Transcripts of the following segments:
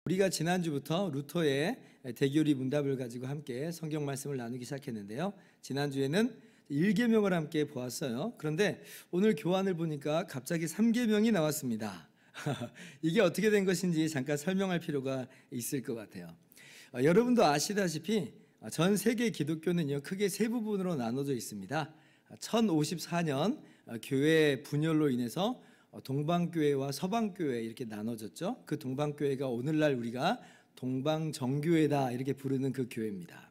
우리가 지난주부터 루터의 대교리 문답을 가지고 함께 성경 말씀을 나누기 시작했는데요. 지난주에는 1계명을 함께 보았어요. 그런데 오늘 교환을 보니까 갑자기 3계명이 나왔습니다. 이게 어떻게 된 것인지 잠깐 설명할 필요가 있을 것 같아요. 여러분도 아시다시피 전 세계 기독교는요, 크게 세 부분으로 나눠져 있습니다. 1054년 교회 분열로 인해서 동방교회와 서방교회 이렇게 나눠졌죠. 그 동방교회가 오늘날 우리가 동방정교회다 이렇게 부르는 그 교회입니다.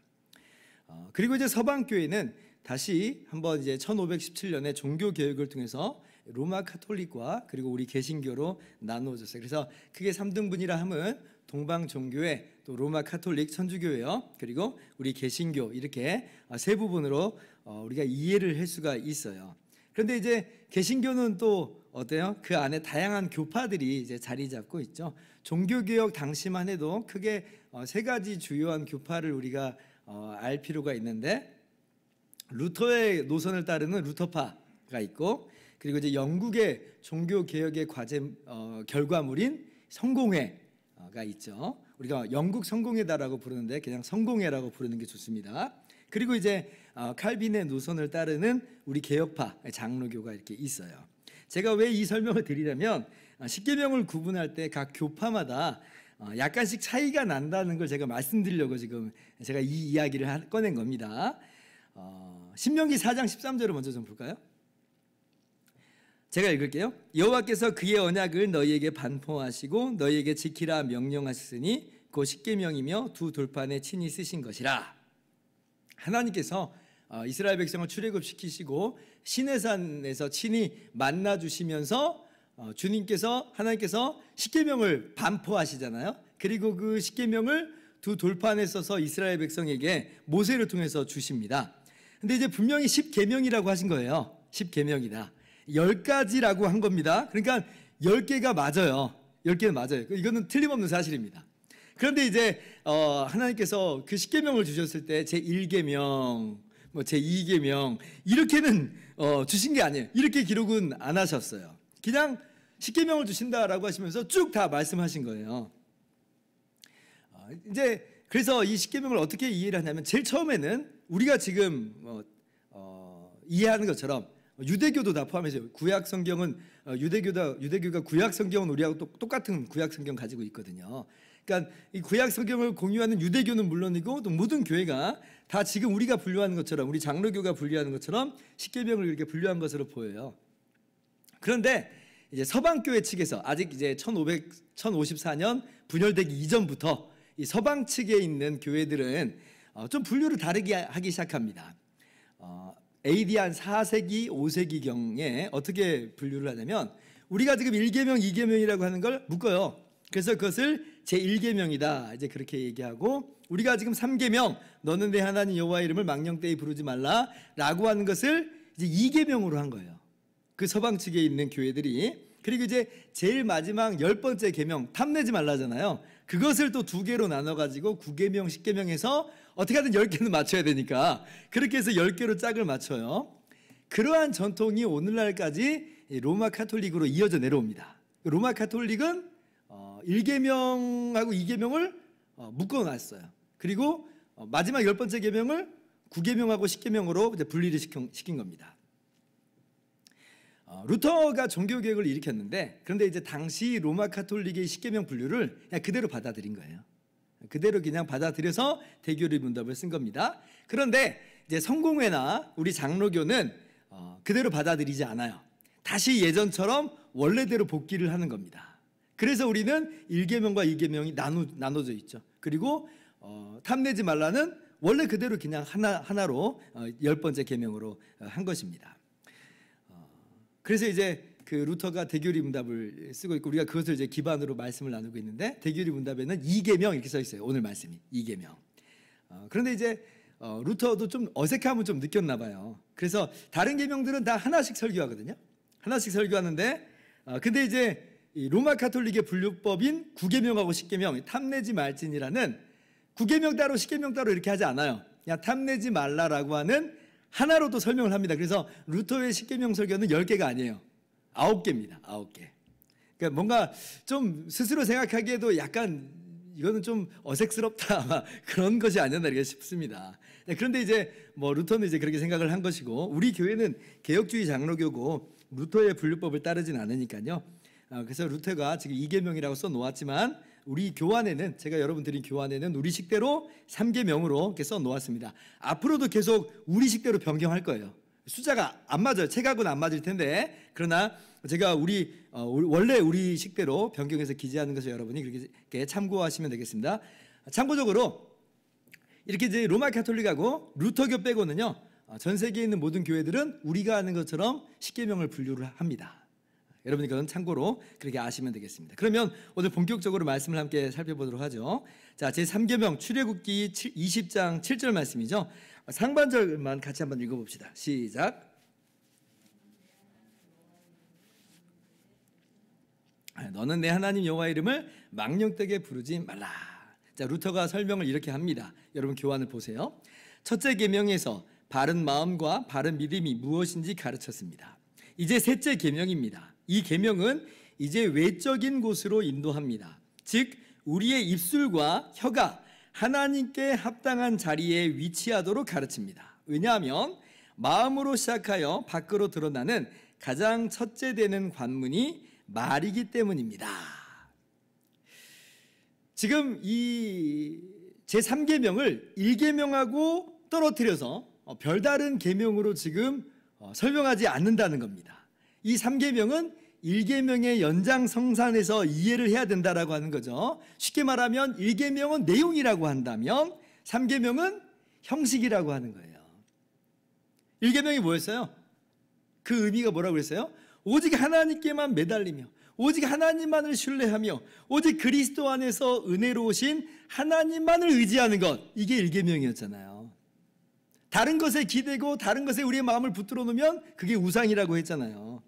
그리고 이제 서방교회는 다시 한번 이제 1517년에 종교개혁을 통해서 로마 카톨릭과 그리고 우리 개신교로 나누어졌어요. 그래서 크게 3등분이라 함은 동방종교회, 또 로마 카톨릭 천주교회요, 그리고 우리 개신교, 이렇게 세 부분으로 우리가 이해를 할 수가 있어요. 그런데 이제 개신교는 또 어때요? 그 안에 다양한 교파들이 이제 자리 잡고 있죠. 종교개혁 당시만 해도 크게 세 가지 주요한 교파를 우리가 알 필요가 있는데, 루터의 노선을 따르는 루터파가 있고, 그리고 이제 영국의 종교개혁의 결과물인 성공회가 있죠. 우리가 영국 성공회다라고 부르는데 그냥 성공회라고 부르는 게 좋습니다. 그리고 이제 칼빈의 노선을 따르는 우리 개혁파 장로교가 이렇게 있어요. 제가 왜 이 설명을 드리냐면, 십계명을 구분할 때 각 교파마다 약간씩 차이가 난다는 걸 제가 말씀드리려고 지금 제가 이 이야기를 꺼낸 겁니다. 신명기 4장 13절을 먼저 좀 볼까요? 제가 읽을게요. 여호와께서 그의 언약을 너희에게 반포하시고 너희에게 지키라 명령하셨으니 곧 십계명이며 두 돌판에 친히 쓰신 것이라. 하나님께서 이스라엘 백성을 출애굽시키시고 시내산에서 친히 만나주시면서 하나님께서 십계명을 반포하시잖아요. 그리고 그 십계명을 두 돌판에 써서 이스라엘 백성에게 모세를 통해서 주십니다. 근데 이제 분명히 십계명이라고 하신 거예요. 십계명이다. 10가지라고 한 겁니다. 그러니까 10개가 맞아요. 10개는 맞아요. 이거는 틀림없는 사실입니다. 그런데 이제 하나님께서 그 십계명을 주셨을 때 제1계명, 제2계명 이렇게는 주신 게 아니에요. 이렇게 기록은 안 하셨어요. 그냥 십계명을 주신다라고 하시면서 쭉 다 말씀하신 거예요. 이제 그래서 이 십계명을 어떻게 이해를 하냐면, 제일 처음에는 우리가 지금 이해하는 것처럼 유대교도 다 포함해서 구약 성경은 유대교가 구약 성경은 우리하고 똑같은 구약 성경 가지고 있거든요. 그러니까 이 구약 성경을 공유하는 유대교는 물론이고 또 모든 교회가 다 지금 우리가 분류하는 것처럼, 우리 장로교가 분류하는 것처럼 십계명을 이렇게 분류한 것으로 보여요. 그런데 이제 서방교회 측에서 아직 이제 1054년 분열되기 이전부터 이 서방 측에 있는 교회들은 좀 분류를 다르게 하기 시작합니다. AD 한 4세기, 5세기경에 어떻게 분류를 하냐면, 우리가 지금 1계명, 2계명이라고 하는 걸 묶어요. 그래서 그것을 제1계명이다 이제 그렇게 얘기하고, 우리가 지금 3계명, 너는 내 하나님 여호와의 이름을 망령되이 부르지 말라 라고 하는 것을 이제 2계명으로 한 거예요. 그 서방 측에 있는 교회들이. 그리고 이제 제일 마지막 10번째 계명, 탐내지 말라잖아요. 그것을 또 2개로 나눠가지고 9계명, 10계명에서 어떻게 하든 10개는 맞춰야 되니까 그렇게 해서 10개로 짝을 맞춰요. 그러한 전통이 오늘날까지 로마 카톨릭으로 이어져 내려옵니다. 로마 카톨릭은 1계명하고 2계명을 묶어놨어요. 그리고 마지막 10번째 계명을 9계명하고 10계명으로 이제 분리를 시킨 겁니다. 루터가 종교개혁을 일으켰는데, 그런데 이제 당시 로마 카톨릭의 십계명 분류를 그냥 그대로 받아들인 거예요. 그대로 그냥 받아들여서 대교리 문답을 쓴 겁니다. 그런데 이제 성공회나 우리 장로교는 그대로 받아들이지 않아요. 다시 예전처럼 원래대로 복귀를 하는 겁니다. 그래서 우리는 1계명과 2계명이 나눠져 있죠. 그리고 탐내지 말라는 원래 그대로 그냥 하나로 10번째 계명으로 한 것입니다. 그래서 이제 그 루터가 대교리 문답을 쓰고 있고, 우리가 그것을 이제 기반으로 말씀을 나누고 있는데, 대교리 문답에는 2계명 이렇게 써 있어요. 오늘 말씀이 2계명. 그런데 이제 루터도 좀 어색함을 좀 느꼈나 봐요. 그래서 다른 계명들은 다 하나씩 설교하거든요. 하나씩 설교하는데, 근데 이제 이 로마 카톨릭의 분류법인 9계명하고 10계명, 탐내지 말지니라는 9계명 따로 10계명 따로 이렇게 하지 않아요. 그냥 탐내지 말라라고 하는 하나로도 설명을 합니다. 그래서 루터의 십계명 설교는 10개가 아니에요. 9개입니다. 9개. 그러니까 뭔가 좀 스스로 생각하기에도 약간 이거는 좀 어색스럽다 아마 그런 것이 아니었나 싶습니다. 그런데 이제 뭐 루터는 이제 그렇게 생각을 한 것이고, 우리 교회는 개혁주의 장로교고 루터의 분류법을 따르진 않으니까요. 그래서 루터가 지금 이계명이라고 써 놓았지만 우리 교환에는, 제가 여러분 드린 교환에는 우리식대로 3계명으로 이렇게 써 놓았습니다. 앞으로도 계속 우리식대로 변경할 거예요. 숫자가 안 맞아요. 책하고는 안 맞을 텐데, 그러나 제가 원래 우리식대로 변경해서 기재하는 것을 여러분이 그렇게 참고하시면 되겠습니다. 참고적으로 이렇게 이제 로마 가톨릭하고 루터교 빼고는요, 전 세계에 있는 모든 교회들은 우리가 하는 것처럼 십계명을 분류를 합니다. 여러분이 그건 참고로 그렇게 아시면 되겠습니다. 그러면 오늘 본격적으로 말씀을 함께 살펴보도록 하죠. 자, 제3계명 출애굽기 20장 7절 말씀이죠. 상반절만 같이 한번 읽어봅시다. 시작. 너는 내 하나님 여호와 이름을 망령되게 부르지 말라. 자, 루터가 설명을 이렇게 합니다. 여러분 교환을 보세요. 첫째 계명에서 바른 마음과 바른 믿음이 무엇인지 가르쳤습니다. 이제 셋째 계명입니다. 이 계명은 이제 외적인 곳으로 인도합니다. 즉 우리의 입술과 혀가 하나님께 합당한 자리에 위치하도록 가르칩니다. 왜냐하면 마음으로 시작하여 밖으로 드러나는 가장 첫째 되는 관문이 말이기 때문입니다. 지금 이 제3계명을 1계명하고 떨어뜨려서 별다른 계명으로 지금 설명하지 않는다는 겁니다. 이 3계명은 1계명의 연장성산에서 이해를 해야 된다라고 하는 거죠. 쉽게 말하면 1계명은 내용이라고 한다면 3계명은 형식이라고 하는 거예요. 1계명이 뭐였어요? 그 의미가 뭐라고 그랬어요? 오직 하나님께만 매달리며 오직 하나님만을 신뢰하며 오직 그리스도 안에서 은혜로우신 하나님만을 의지하는 것, 이게 1계명이었잖아요. 다른 것에 기대고 다른 것에 우리의 마음을 붙들어 놓으면 그게 우상이라고 했잖아요.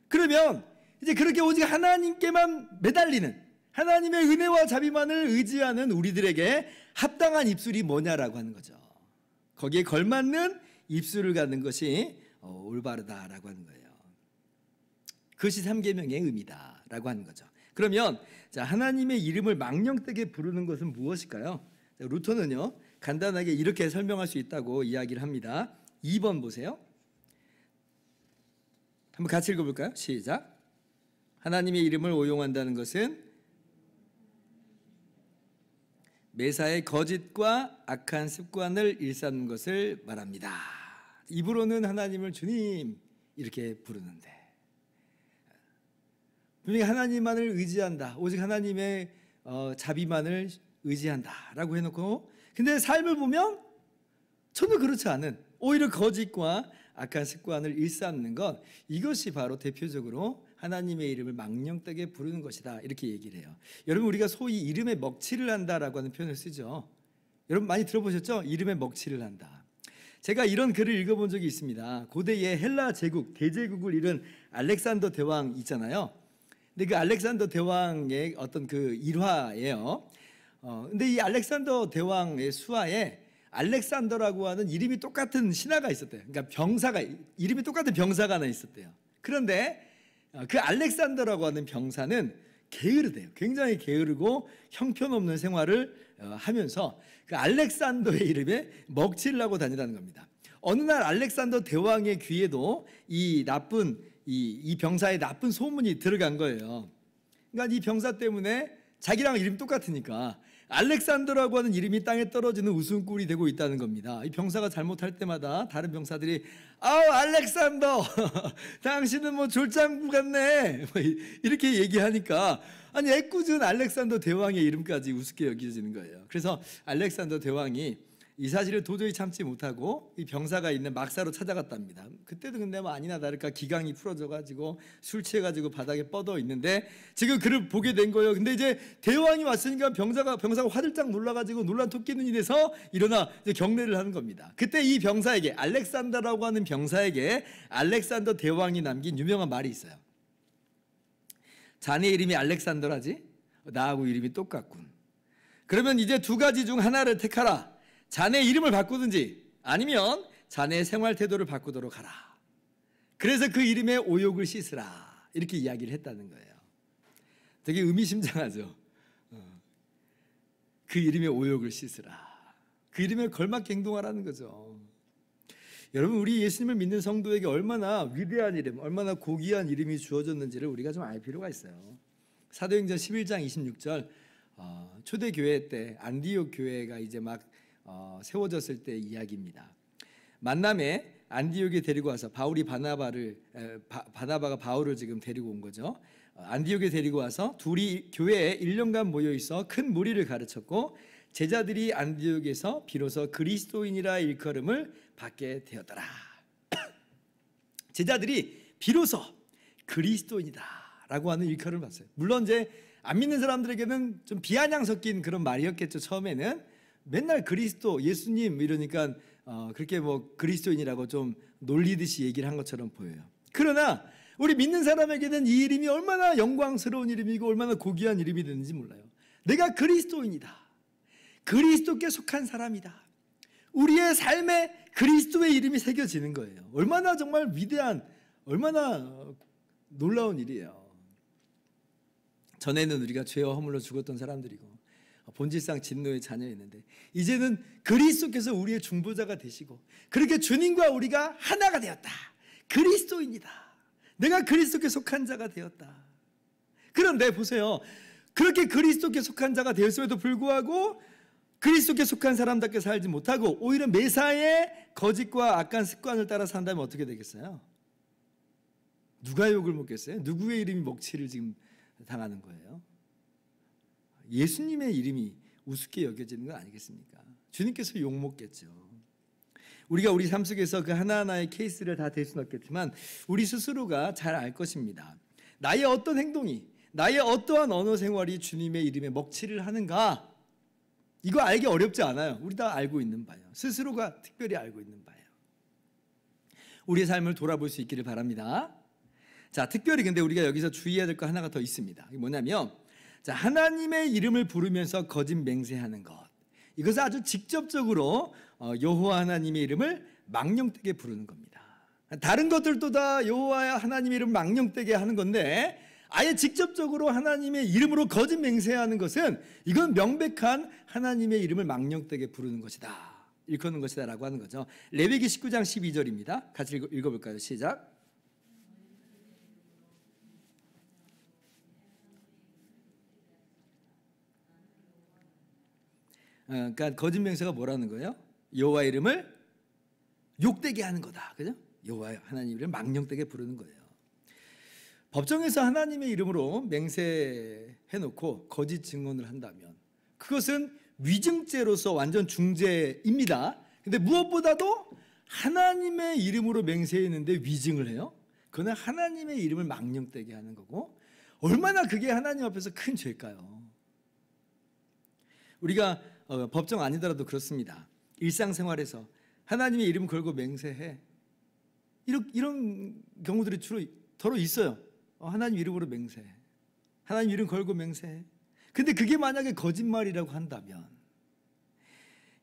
그러면 이제 그렇게 오직 하나님께만 매달리는, 하나님의 은혜와 자비만을 의지하는 우리들에게 합당한 입술이 뭐냐라고 하는 거죠. 거기에 걸맞는 입술을 갖는 것이 올바르다라고 하는 거예요. 그것이 3계명의 의미다라고 하는 거죠. 그러면 자, 하나님의 이름을 망령되게 부르는 것은 무엇일까요? 자, 루터는요 간단하게 이렇게 설명할 수 있다고 이야기를 합니다. 2번 보세요. 한번 같이 읽어볼까요? 시작. 하나님의 이름을 오용한다는 것은 매사에 거짓과 악한 습관을 일삼는 것을 말합니다. 입으로는 하나님을 주님 이렇게 부르는데 분명히 하나님만을 의지한다, 오직 하나님의 자비만을 의지한다라고 해놓고, 근데 삶을 보면 전혀 그렇지 않은 오히려 거짓과 악한 습관을 일삼는 것, 이것이 바로 대표적으로 하나님의 이름을 망령되게 부르는 것이다, 이렇게 얘기를 해요. 여러분 우리가 소위 이름에 먹칠을 한다라고 하는 표현을 쓰죠. 여러분 많이 들어보셨죠? 이름에 먹칠을 한다. 제가 이런 글을 읽어본 적이 있습니다. 고대의 헬라 제국, 대제국을 이룬 알렉산더 대왕 있잖아요. 근데 그 알렉산더 대왕의 어떤 그 일화예요. 근데 이 알렉산더 대왕의 수하에 알렉산더라고 하는 이름이 똑같은 신하가 있었대요. 그러니까 병사가, 이름이 똑같은 병사가 하나 있었대요. 그런데 그 알렉산더라고 하는 병사는 게으르대요. 굉장히 게으르고 형편없는 생활을 하면서 그 알렉산더의 이름에 먹칠을 하고 다니라는 겁니다. 어느 날 알렉산더 대왕의 귀에도 이 병사의 나쁜 소문이 들어간 거예요. 그러니까 이 병사 때문에 자기랑 이름이 똑같으니까 알렉산더라고 하는 이름이 땅에 떨어지는 웃음꼴이 되고 있다는 겁니다. 이 병사가 잘못할 때마다 다른 병사들이 아우 알렉산더 당신은 뭐 졸장부 같네 이렇게 얘기하니까, 아니 애꿎은 알렉산더 대왕의 이름까지 우습게 여겨지는 거예요. 그래서 알렉산더 대왕이 이 사실을 도저히 참지 못하고 이 병사가 있는 막사로 찾아갔답니다. 그때도 근데 뭐 아니나 다를까 기강이 풀어져가지고 술 취해가지고 바닥에 뻗어 있는데 지금 그를 보게 된 거예요. 근데 이제 대왕이 왔으니까 병사가 화들짝 놀라가지고 놀란 토끼는 이래서 일어나 이제 경례를 하는 겁니다. 그때 이 병사에게, 알렉산더라고 하는 병사에게 알렉산더 대왕이 남긴 유명한 말이 있어요. 자네 이름이 알렉산더라지? 나하고 이름이 똑같군. 그러면 이제 두 가지 중 하나를 택하라. 자네 이름을 바꾸든지 아니면 자네의 생활 태도를 바꾸도록 하라. 그래서 그 이름에 오욕을 씻으라, 이렇게 이야기를 했다는 거예요. 되게 의미심장하죠. 그 이름의 오욕을 씻으라. 그 이름에 걸맞게 행동하라는 거죠. 여러분, 우리 예수님을 믿는 성도에게 얼마나 위대한 이름, 얼마나 고귀한 이름이 주어졌는지를 우리가 좀 알 필요가 있어요. 사도행전 11장 26절, 초대교회 때 안디옥 교회가 이제 막 세워졌을 때 이야기입니다. 만남에 안디옥에 데리고 와서 바나바가 바울을 지금 데리고 온 거죠. 안디옥에 데리고 와서 둘이 교회에 1년간 모여 있어 큰 무리를 가르쳤고, 제자들이 안디옥에서 비로소 그리스도인이라 일컬음을 받게 되었더라. 제자들이 비로소 그리스도인이다라고 하는 일컬음을 받았어요. 물론 이제 안 믿는 사람들에게는 좀 비아냥 섞인 그런 말이었겠죠. 처음에는 맨날 그리스도, 예수님 이러니까 그렇게 뭐 그리스도인이라고 좀 놀리듯이 얘기를 한 것처럼 보여요. 그러나 우리 믿는 사람에게는 이 이름이 얼마나 영광스러운 이름이고 얼마나 고귀한 이름이 되는지 몰라요. 내가 그리스도인이다. 그리스도께 속한 사람이다. 우리의 삶에 그리스도의 이름이 새겨지는 거예요. 얼마나 정말 위대한, 얼마나 놀라운 일이에요. 전에는 우리가 죄와 허물로 죽었던 사람들이고 본질상 진노의 자녀였는데, 이제는 그리스도께서 우리의 중보자가 되시고 그렇게 주님과 우리가 하나가 되었다. 그리스도인이다. 내가 그리스도께 속한 자가 되었다. 그런데 보세요. 그렇게 그리스도께 속한 자가 되었음에도 불구하고 그리스도께 속한 사람답게 살지 못하고 오히려 매사에 거짓과 악한 습관을 따라 산다면 어떻게 되겠어요? 누가 욕을 먹겠어요? 누구의 이름이 먹칠을 지금 당하는 거예요? 예수님의 이름이 우습게 여겨지는 건 아니겠습니까? 주님께서 욕 먹겠죠. 우리가 우리 삶 속에서 그 하나하나의 케이스를 다 될 수는 없겠지만 우리 스스로가 잘 알 것입니다. 나의 어떤 행동이, 나의 어떠한 언어 생활이 주님의 이름에 먹칠을 하는가, 이거 알기 어렵지 않아요. 우리 다 알고 있는 바예요. 스스로가 특별히 알고 있는 바예요. 우리의 삶을 돌아볼 수 있기를 바랍니다. 자, 특별히 근데 우리가 여기서 주의해야 될 거 하나가 더 있습니다. 이게 뭐냐면, 자, 하나님의 이름을 부르면서 거짓 맹세하는 것. 이것은 아주 직접적으로 여호와 하나님의 이름을 망령되게 부르는 겁니다. 다른 것들도 다 여호와 하나님의 이름을 망령되게 하는 건데, 아예 직접적으로 하나님의 이름으로 거짓 맹세하는 것은 이건 명백한 하나님의 이름을 망령되게 부르는 것이다, 일컫는 것이다 라고 하는 거죠. 레위기 19장 12절입니다. 같이 읽어볼까요? 시작. 그러니까 거짓 맹세가 뭐라는 거예요? 여호와 이름을 욕되게 하는 거다. 그죠? 여호와 하나님 이름을 망령되게 부르는 거예요. 법정에서 하나님의 이름으로 맹세해놓고 거짓 증언을 한다면 그것은 위증죄로서 완전 중죄입니다. 근데 무엇보다도 하나님의 이름으로 맹세했는데 위증을 해요? 그건 하나님의 이름을 망령되게 하는 거고, 얼마나 그게 하나님 앞에서 큰 죄일까요? 우리가 법정 아니더라도 그렇습니다. 일상생활에서 하나님의 이름 걸고 맹세해, 이런 경우들이 주로 더러 있어요. 하나님 이름으로 맹세해, 하나님 이름 걸고 맹세해. 근데 그게 만약에 거짓말이라고 한다면,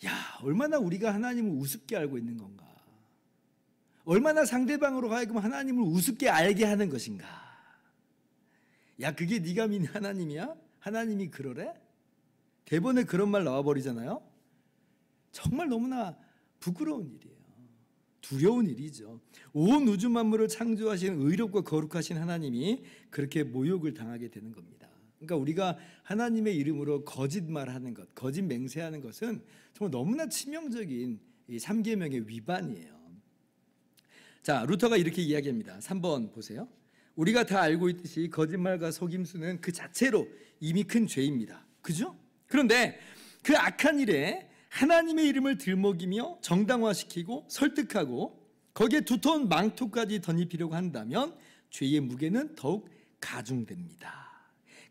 야, 얼마나 우리가 하나님을 우습게 알고 있는 건가, 얼마나 상대방으로 하여금 하나님을 우습게 알게 하는 것인가. 야, 그게 네가 믿는 하나님이야? 하나님이 그러래? 대본에 그런 말 나와버리잖아요. 정말 너무나 부끄러운 일이에요. 두려운 일이죠. 온 우주 만물을 창조하신 의롭고 거룩하신 하나님이 그렇게 모욕을 당하게 되는 겁니다. 그러니까 우리가 하나님의 이름으로 거짓말하는 것, 거짓 맹세하는 것은 정말 너무나 치명적인 이 3계명의 위반이에요. 자, 루터가 이렇게 이야기합니다. 3번 보세요. 우리가 다 알고 있듯이 거짓말과 속임수는 그 자체로 이미 큰 죄입니다. 그죠? 그런데 그 악한 일에 하나님의 이름을 들먹이며 정당화시키고 설득하고 거기에 두터운 망토까지 덧입히려고 한다면 죄의 무게는 더욱 가중됩니다.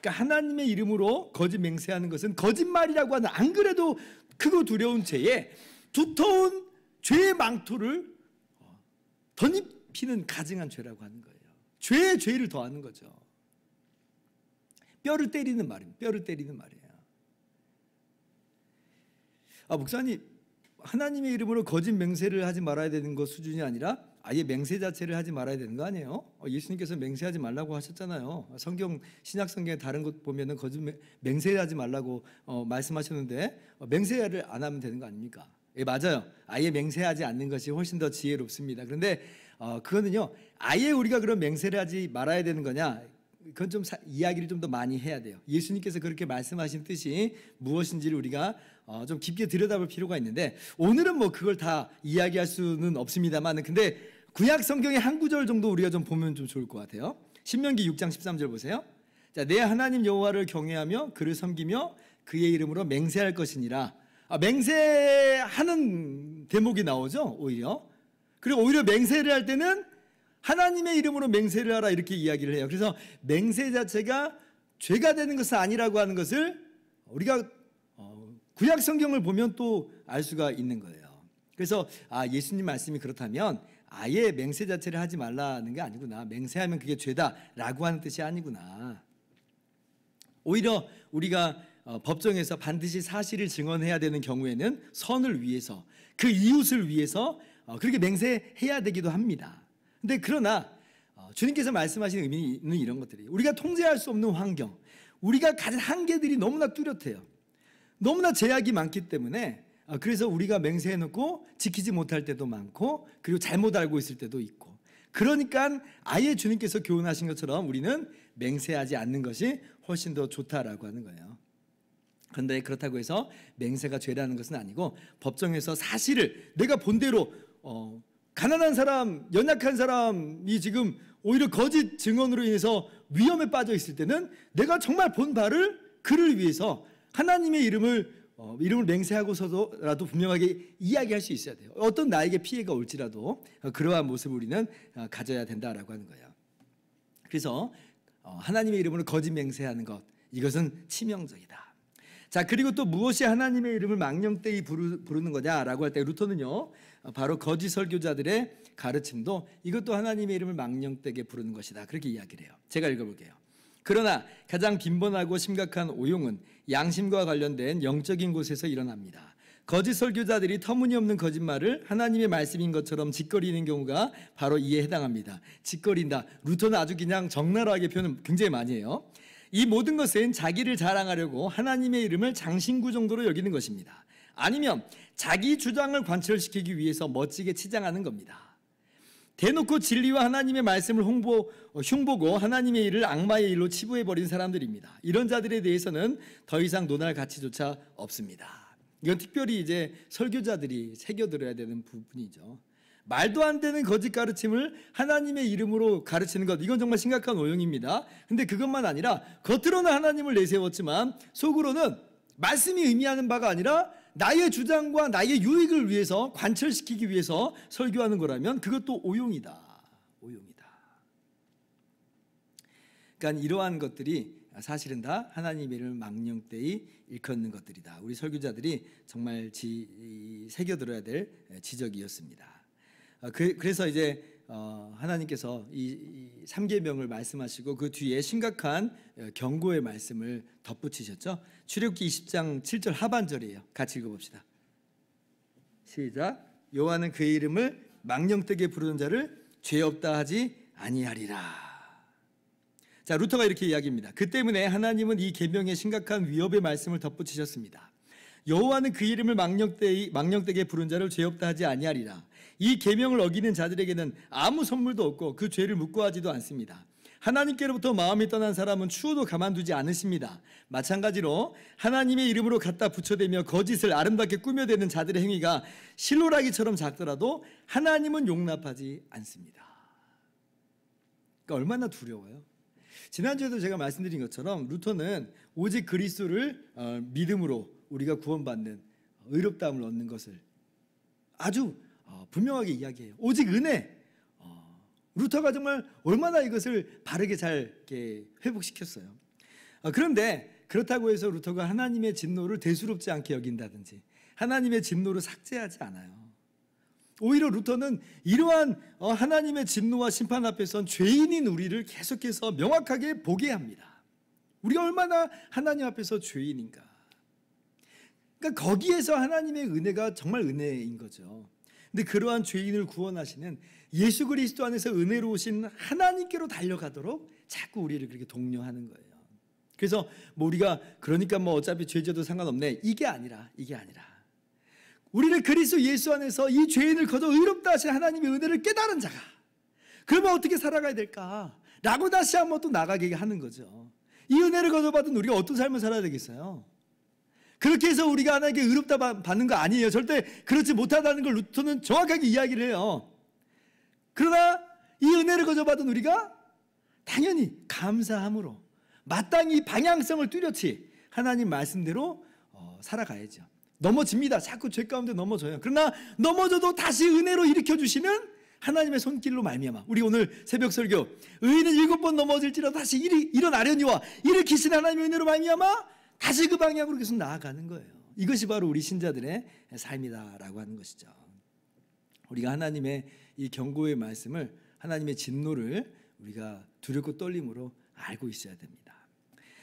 그러니까 하나님의 이름으로 거짓 맹세하는 것은 거짓말이라고 하는, 안 그래도 크고 두려운 죄에 두터운 죄의 망토를 덧입히는 가증한 죄라고 하는 거예요. 죄에 죄를 더하는 거죠. 뼈를 때리는 말입니다. 뼈를 때리는 말이에요. 목사님, 하나님의 이름으로 거짓 맹세를 하지 말아야 되는 것 수준이 아니라 아예 맹세 자체를 하지 말아야 되는 거 아니에요? 예수님께서 맹세하지 말라고 하셨잖아요. 성경 신약 성경에 다른 곳 보면은 맹세하지 말라고 말씀하셨는데 맹세를 안 하면 되는 거 아닙니까? 예, 맞아요. 아예 맹세하지 않는 것이 훨씬 더 지혜롭습니다. 그런데 그거는요, 아예 우리가 그런 맹세를 하지 말아야 되는 거냐? 그건 좀 이야기를 좀 더 많이 해야 돼요. 예수님께서 그렇게 말씀하신 뜻이 무엇인지를 우리가 좀 깊게 들여다볼 필요가 있는데, 오늘은 뭐 그걸 다 이야기할 수는 없습니다만, 근데 구약 성경의 한 구절 정도 우리가 좀 보면 좀 좋을 것 같아요. 신명기 6장 13절 보세요. 자, 내 하나님 여호와를 경외하며 그를 섬기며 그의 이름으로 맹세할 것이니라. 맹세하는 대목이 나오죠, 오히려. 그리고 오히려 맹세를 할 때는 하나님의 이름으로 맹세를 하라, 이렇게 이야기를 해요. 그래서 맹세 자체가 죄가 되는 것은 아니라고 하는 것을 우리가 구약 성경을 보면 또 알 수가 있는 거예요. 그래서 예수님 말씀이 그렇다면 아예 맹세 자체를 하지 말라는 게 아니구나, 맹세하면 그게 죄다라고 하는 뜻이 아니구나. 오히려 우리가 법정에서 반드시 사실을 증언해야 되는 경우에는 선을 위해서, 그 이웃을 위해서 그렇게 맹세해야 되기도 합니다. 근데 그러나 주님께서 말씀하시는 의미는 이런 것들이, 우리가 통제할 수 없는 환경, 우리가 가진 한계들이 너무나 뚜렷해요. 너무나 제약이 많기 때문에 그래서 우리가 맹세해놓고 지키지 못할 때도 많고, 그리고 잘못 알고 있을 때도 있고, 그러니까 아예 주님께서 교훈하신 것처럼 우리는 맹세하지 않는 것이 훨씬 더 좋다라고 하는 거예요. 그런데 그렇다고 해서 맹세가 죄라는 것은 아니고, 법정에서 사실을 내가 본대로 가난한 사람, 연약한 사람이 지금 오히려 거짓 증언으로 인해서 위험에 빠져 있을 때는 내가 정말 본 바를 그를 위해서 하나님의 이름을 맹세하고서라도 분명하게 이야기할 수 있어야 돼요. 어떤 나에게 피해가 올지라도 그러한 모습을 우리는 가져야 된다라고 하는 거예요. 그래서 하나님의 이름으로 거짓 맹세하는 것, 이것은 치명적이다. 자, 그리고 또 무엇이 하나님의 이름을 망령되이 부르는 거냐라고 할 때 루터는요, 바로 거짓 설교자들의 가르침도 이것도 하나님의 이름을 망령되게 부르는 것이다, 그렇게 이야기를 해요. 제가 읽어볼게요. 그러나 가장 빈번하고 심각한 오용은 양심과 관련된 영적인 곳에서 일어납니다. 거짓 설교자들이 터무니없는 거짓말을 하나님의 말씀인 것처럼 짓거리는 경우가 바로 이에 해당합니다. 짓거린다. 루터는 아주 그냥 적나라하게 표현을 굉장히 많이 해요. 이 모든 것은 자기를 자랑하려고 하나님의 이름을 장신구 정도로 여기는 것입니다. 아니면 자기 주장을 관철시키기 위해서 멋지게 치장하는 겁니다. 대놓고 진리와 하나님의 말씀을 흉보고 하나님의 일을 악마의 일로 치부해버린 사람들입니다. 이런 자들에 대해서는 더 이상 논할 가치조차 없습니다. 이건 특별히 이제 설교자들이 새겨들어야 되는 부분이죠. 말도 안 되는 거짓 가르침을 하나님의 이름으로 가르치는 것, 이건 정말 심각한 오용입니다. 근데 그것만 아니라 겉으로는 하나님을 내세웠지만 속으로는 말씀이 의미하는 바가 아니라 나의 주장과 나의 유익을 위해서 관철시키기 위해서 설교하는 거라면 그것도 오용이다. 오용이다. 그러니까 이러한 것들이 사실은 다 하나님의 이름을 망령되이 일컫는 것들이다. 우리 설교자들이 정말 새겨들어야 될 지적이었습니다. 그래서 이제 하나님께서 이 3계명을 말씀하시고 그 뒤에 심각한 경고의 말씀을 덧붙이셨죠. 출애굽기 20장 7절 하반절이에요. 같이 읽어봅시다. 시작. 여호와는 그의 이름을 망령되게 부르는 자를 죄 없다 하지 아니하리라. 자, 루터가 이렇게 이야기합니다. 그 때문에 하나님은 이 계명의 심각한 위협의 말씀을 덧붙이셨습니다. 여호와는 그 이름을 망령되게 부른 자를 죄 없다 하지 아니하리라. 이 계명을 어기는 자들에게는 아무 선물도 없고 그 죄를 묵고하지도 않습니다. 하나님께로부터 마음이 떠난 사람은 추호도 가만두지 않으십니다. 마찬가지로 하나님의 이름으로 갖다 붙여대며 거짓을 아름답게 꾸며대는 자들의 행위가 실로라기처럼 작더라도 하나님은 용납하지 않습니다. 그러니까 얼마나 두려워요. 지난주에도 제가 말씀드린 것처럼 루터는 오직 그리스도를 믿음으로 우리가 구원받는 의롭다함을 얻는 것을 아주 분명하게 이야기해요. 오직 은혜. 루터가 정말 얼마나 이것을 바르게 잘 이렇게 회복시켰어요. 그런데 그렇다고 해서 루터가 하나님의 진노를 대수롭지 않게 여긴다든지 하나님의 진노를 삭제하지 않아요. 오히려 루터는 이러한 하나님의 진노와 심판 앞에선 죄인인 우리를 계속해서 명확하게 보게 합니다. 우리가 얼마나 하나님 앞에서 죄인인가. 그러니까 거기에서 하나님의 은혜가 정말 은혜인 거죠. 근데 그러한 죄인을 구원하시는 예수 그리스도 안에서 은혜로우신 하나님께로 달려가도록 자꾸 우리를 그렇게 독려하는 거예요. 그래서 우리가 그러니까 어차피 죄져도 상관없네, 이게 아니라 우리를 그리스도 예수 안에서 이 죄인을 거저 의롭다 하신 하나님의 은혜를 깨달은 자가 그러면 어떻게 살아가야 될까? 라고 다시 한번 또 나가게 하는 거죠. 이 은혜를 거저 받은 우리가 어떤 삶을 살아야 되겠어요? 그렇게 해서 우리가 하나님께 의롭다 받는 거 아니에요. 절대 그렇지 못하다는 걸 루터는 정확하게 이야기를 해요. 그러나 이 은혜를 거저 받은 우리가 당연히 감사함으로 마땅히 방향성을 뚜렷이 하나님 말씀대로 살아가야죠. 넘어집니다. 자꾸 죄 가운데 넘어져요. 그러나 넘어져도 다시 은혜로 일으켜주시는 하나님의 손길로 말미암아 우리 오늘 새벽 설교 의인은 7번 넘어질지라도 다시 일어나려니와 일으키신 하나님의 은혜로 말미암아 다시 그 방향으로 계속 나아가는 거예요. 이것이 바로 우리 신자들의 삶이다라고 하는 것이죠. 우리가 하나님의 이 경고의 말씀을, 하나님의 진노를 우리가 두렵고 떨림으로 알고 있어야 됩니다.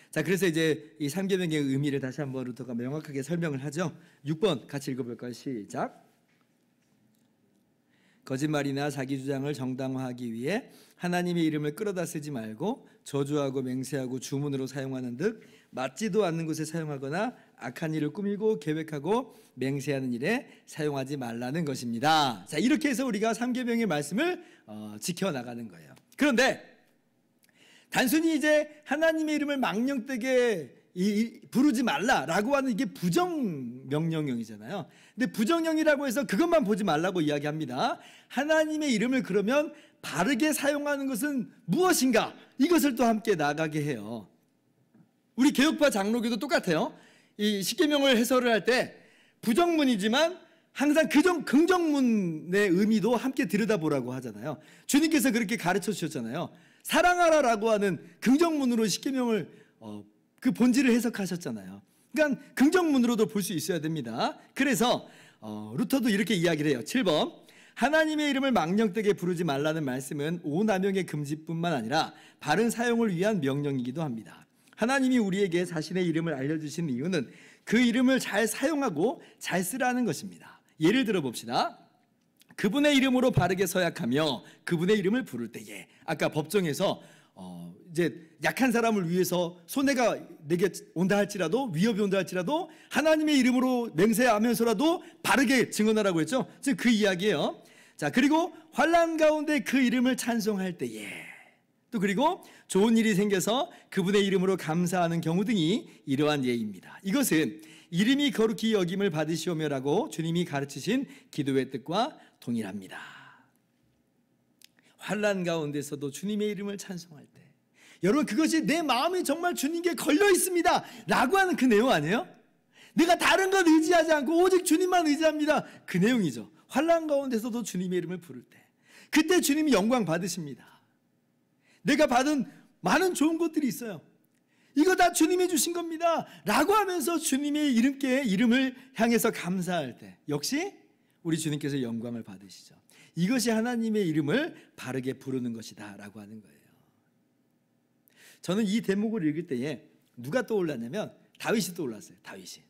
자, 그래서 이제 이 3계명의 의미를 다시 한번 루터가 명확하게 설명을 하죠. 6번 같이 읽어볼까요? 시작. 거짓말이나 자기 주장을 정당화하기 위해 하나님의 이름을 끌어다 쓰지 말고 저주하고 맹세하고 주문으로 사용하는 듯 맞지도 않는 곳에 사용하거나 악한 일을 꾸미고 계획하고 맹세하는 일에 사용하지 말라는 것입니다. 자, 이렇게 해서 우리가 3계명의 말씀을 지켜나가는 거예요. 그런데 단순히 이제 하나님의 이름을 망령되게 부르지 말라라고 하는 이게 부정명령형이잖아요. 근데 부정령이라고 해서 그것만 보지 말라고 이야기합니다. 하나님의 이름을 그러면 바르게 사용하는 것은 무엇인가? 이것을 또 함께 나가게 해요. 우리 개혁파 장로교도 똑같아요. 이 십계명을 해설을 할 때 부정문이지만 항상 긍정문의 의미도 함께 들여다보라고 하잖아요. 주님께서 그렇게 가르쳐 주셨잖아요. 사랑하라라고 하는 긍정문으로 십계명을 그 본질을 해석하셨잖아요. 그러니까 긍정문으로도 볼 수 있어야 됩니다. 그래서 루터도 이렇게 이야기를 해요. 7번 하나님의 이름을 망령되게 부르지 말라는 말씀은 오남용의 금지뿐만 아니라 바른 사용을 위한 명령이기도 합니다. 하나님이 우리에게 자신의 이름을 알려주신 이유는 그 이름을 잘 사용하고 잘 쓰라는 것입니다. 예를 들어 봅시다. 그분의 이름으로 바르게 서약하며 그분의 이름을 부를 때에 아까 법정에서 이제 약한 사람을 위해서 손해가 내게 온다 할지라도 위협이 온다 할지라도 하나님의 이름으로 맹세하면서라도 바르게 증언하라고 했죠. 지금 그 이야기예요. 자, 그리고 환난 가운데 그 이름을 찬송할 때에 또 그리고 좋은 일이 생겨서 그분의 이름으로 감사하는 경우 등이 이러한 예입니다. 이것은 이름이 거룩히 여김을 받으시오며라고 주님이 가르치신 기도의 뜻과 동일합니다. 환난 가운데서도 주님의 이름을 찬송할 때 여러분 그것이 내 마음이 정말 주님께 걸려 있습니다 라고 하는 그 내용 아니에요? 내가 다른 것 의지하지 않고 오직 주님만 의지합니다. 그 내용이죠. 환난 가운데서도 주님의 이름을 부를 때 그때 주님이 영광 받으십니다. 내가 받은 많은 좋은 것들이 있어요. 이거 다 주님이 주신 겁니다 라고 하면서 주님의 이름을 향해서 감사할 때 역시 우리 주님께서 영광을 받으시죠. 이것이 하나님의 이름을 바르게 부르는 것이다 라고 하는 거예요. 저는 이 대목을 읽을 때에 누가 떠올랐냐면 다윗이 떠올랐어요. 다윗이.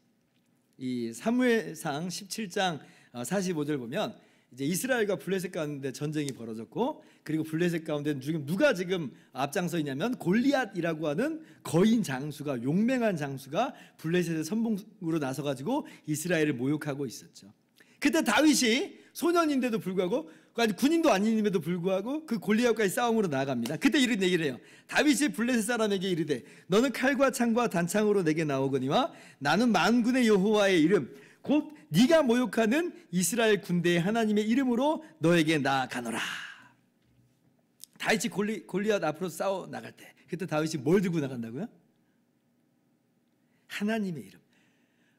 이 사무엘상 17장 45절 보면 이제 이스라엘과 블레셋 가운데 전쟁이 벌어졌고 그리고 블레셋 가운데 누가 지금 앞장서 있냐면 골리앗이라고 하는 거인 장수가 용맹한 장수가 블레셋의 선봉으로 나서가지고 이스라엘을 모욕하고 있었죠. 그때 다윗이 소년인데도 불구하고 군인도 아님에도 불구하고 그 골리앗과의 싸움으로 나아갑니다. 그때 이런 얘기를 해요. 다윗이 블레셋 사람에게 이르되 너는 칼과 창과 단창으로 내게 나오거니와 나는 만군의 여호와의 이름 곧 네가 모욕하는 이스라엘 군대의 하나님의 이름으로 너에게 나아가노라. 다윗이 골리앗 앞으로 싸워 나갈 때 그때 다윗이 뭘 들고 나간다고요? 하나님의 이름.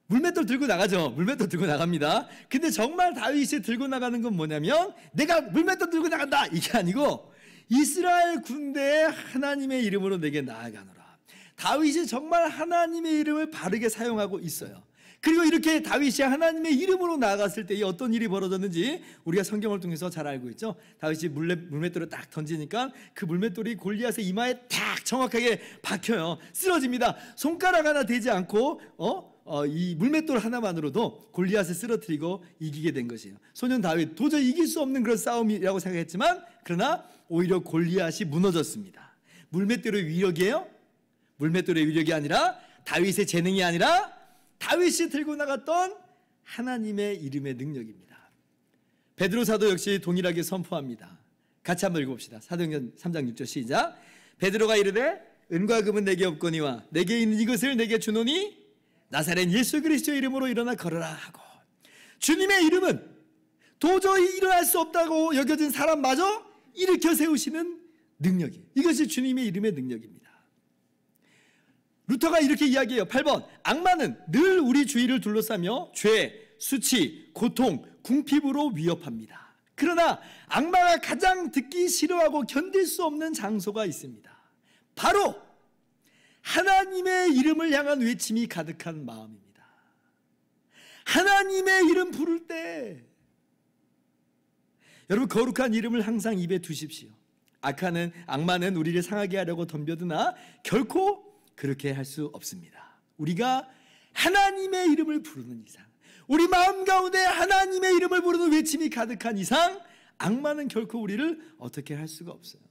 물맷돌 들고 나가죠. 물맷돌 들고 나갑니다. 근데 정말 다윗이 들고 나가는 건 뭐냐면 내가 물맷돌 들고 나간다 이게 아니고 이스라엘 군대의 하나님의 이름으로 내게 나아가노라. 다윗이 정말 하나님의 이름을 바르게 사용하고 있어요. 그리고 이렇게 다윗이 하나님의 이름으로 나아갔을 때 어떤 일이 벌어졌는지 우리가 성경을 통해서 잘 알고 있죠. 다윗이 물맷돌을 딱 던지니까 그 물맷돌이 골리앗의 이마에 딱 정확하게 박혀요. 쓰러집니다. 손가락 하나 되지 않고 이 물맷돌 하나만으로도 골리앗을 쓰러뜨리고 이기게 된 것이에요. 소년 다윗 도저히 이길 수 없는 그런 싸움이라고 생각했지만 그러나 오히려 골리앗이 무너졌습니다. 물맷돌의 위력이에요? 물맷돌의 위력이 아니라 다윗의 재능이 아니라 다윗이 들고 나갔던 하나님의 이름의 능력입니다. 베드로 사도 역시 동일하게 선포합니다. 같이 한번 읽어봅시다. 사도행전 3장 6절 시작. 베드로가 이르되 은과 금은 내게 없거니와 내게 있는 이것을 내게 주노니 나사렛 예수 그리스도의 이름으로 일어나 걸으라 하고, 주님의 이름은 도저히 일어날 수 없다고 여겨진 사람마저 일으켜 세우시는 능력이에요. 이것이 주님의 이름의 능력입니다. 루터가 이렇게 이야기해요. 8번 악마는 늘 우리 주위를 둘러싸며 죄, 수치, 고통, 궁핍으로 위협합니다. 그러나 악마가 가장 듣기 싫어하고 견딜 수 없는 장소가 있습니다. 바로 하나님의 이름을 향한 외침이 가득한 마음입니다. 하나님의 이름 부를 때 여러분 거룩한 이름을 항상 입에 두십시오. 악마는 우리를 상하게 하려고 덤벼드나 결코 그렇게 할 수 없습니다. 우리가 하나님의 이름을 부르는 이상, 우리 마음 가운데 하나님의 이름을 부르는 외침이 가득한 이상 악마는 결코 우리를 어떻게 할 수가 없어요.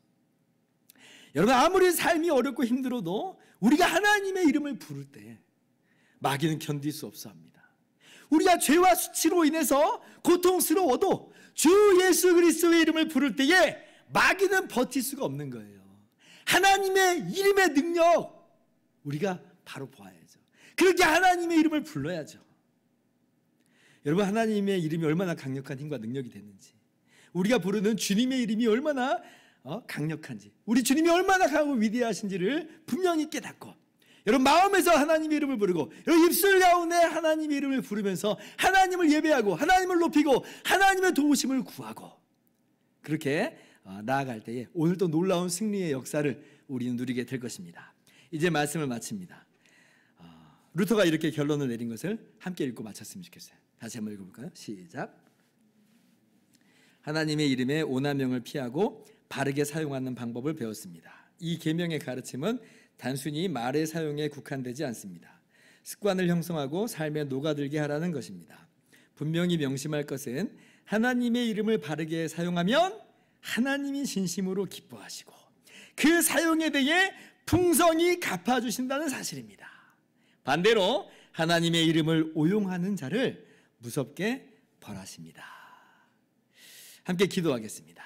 여러분 아무리 삶이 어렵고 힘들어도 우리가 하나님의 이름을 부를 때 마귀는 견딜 수 없어 합니다. 우리가 죄와 수치로 인해서 고통스러워도 주 예수 그리스도의 이름을 부를 때에 마귀는 버틸 수가 없는 거예요. 하나님의 이름의 능력 우리가 바로 보아야죠. 그렇게 하나님의 이름을 불러야죠. 여러분 하나님의 이름이 얼마나 강력한 힘과 능력이 됐는지, 우리가 부르는 주님의 이름이 얼마나 강력한지, 우리 주님이 얼마나 강하고 위대하신지를 분명히 깨닫고 여러분 마음에서 하나님의 이름을 부르고 여러분 입술 가운데 하나님의 이름을 부르면서 하나님을 예배하고 하나님을 높이고 하나님의 도우심을 구하고 그렇게 나아갈 때에 오늘도 놀라운 승리의 역사를 우리는 누리게 될 것입니다. 이제 말씀을 마칩니다. 루터가 이렇게 결론을 내린 것을 함께 읽고 마쳤으면 좋겠어요. 다시 한번 읽어볼까요? 시작. 하나님의 이름의 오남용을 피하고 바르게 사용하는 방법을 배웠습니다. 이 계명의 가르침은 단순히 말의 사용에 국한되지 않습니다. 습관을 형성하고 삶에 녹아들게 하라는 것입니다. 분명히 명심할 것은 하나님의 이름을 바르게 사용하면 하나님이 진심으로 기뻐하시고 그 사용에 대해 풍성히 갚아주신다는 사실입니다. 반대로 하나님의 이름을 오용하는 자를 무섭게 벌하십니다. 함께 기도하겠습니다.